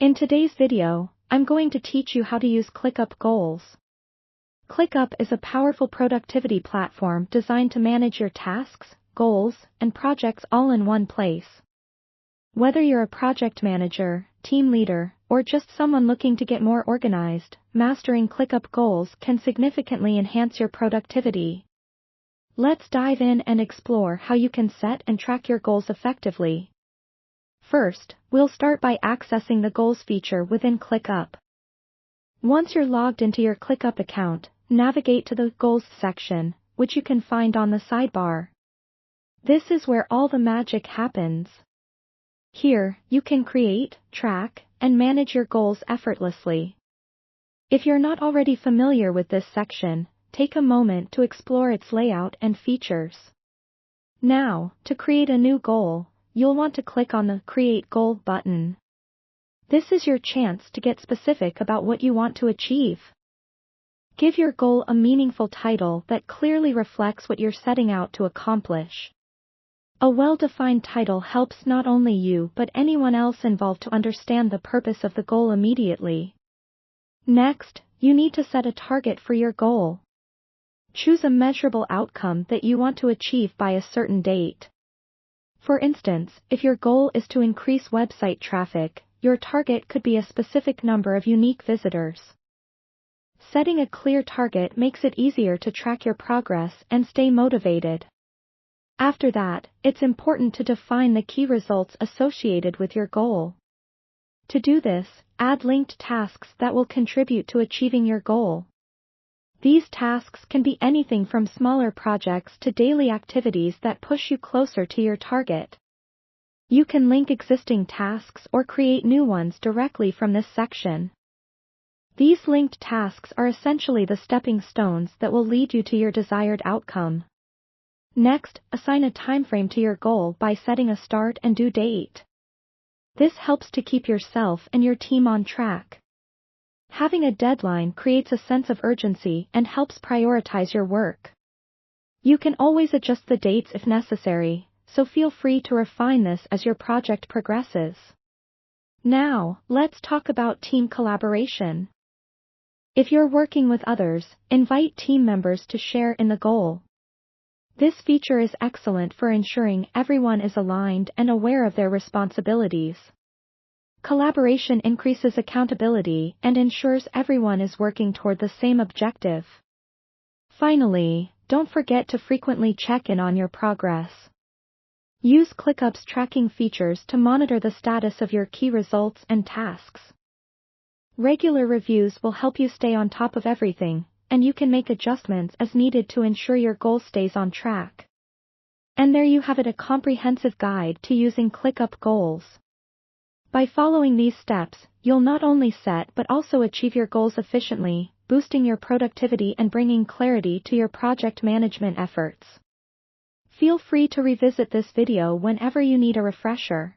In today's video, I'm going to teach you how to use Clickup Goals. Clickup is a powerful productivity platform designed to manage your tasks, goals, and projects all in one place. Whether you're a project manager, team leader, or just someone looking to get more organized, mastering Clickup Goals can significantly enhance your productivity. Let's dive in and explore how you can set and track your goals effectively. First, we'll start by accessing the Goals feature within Clickup. Once you're logged into your Clickup account, navigate to the Goals section, which you can find on the sidebar. This is where all the magic happens. Here, you can create, track, and manage your goals effortlessly. If you're not already familiar with this section, take a moment to explore its layout and features. Now, to create a new goal, you'll want to click on the Create Goal button. This is your chance to get specific about what you want to achieve. Give your goal a meaningful title that clearly reflects what you're setting out to accomplish. A well-defined title helps not only you but anyone else involved to understand the purpose of the goal immediately. Next, you need to set a target for your goal. Choose a measurable outcome that you want to achieve by a certain date. For instance, if your goal is to increase website traffic, your target could be a specific number of unique visitors. Setting a clear target makes it easier to track your progress and stay motivated. After that, it's important to define the key results associated with your goal. To do this, add linked tasks that will contribute to achieving your goal. These tasks can be anything from smaller projects to daily activities that push you closer to your target. You can link existing tasks or create new ones directly from this section. These linked tasks are essentially the stepping stones that will lead you to your desired outcome. Next, assign a timeframe to your goal by setting a start and due date. This helps to keep yourself and your team on track. Having a deadline creates a sense of urgency and helps prioritize your work. You can always adjust the dates if necessary, so feel free to refine this as your project progresses. Now, let's talk about team collaboration. If you're working with others, invite team members to share in the goal. This feature is excellent for ensuring everyone is aligned and aware of their responsibilities. Collaboration increases accountability and ensures everyone is working toward the same objective. Finally, don't forget to frequently check in on your progress. Use Clickup's tracking features to monitor the status of your key results and tasks. Regular reviews will help you stay on top of everything, and you can make adjustments as needed to ensure your goal stays on track. And there you have it, a comprehensive guide to using Clickup Goals. By following these steps, you'll not only set but also achieve your goals efficiently, boosting your productivity and bringing clarity to your project management efforts. Feel free to revisit this video whenever you need a refresher.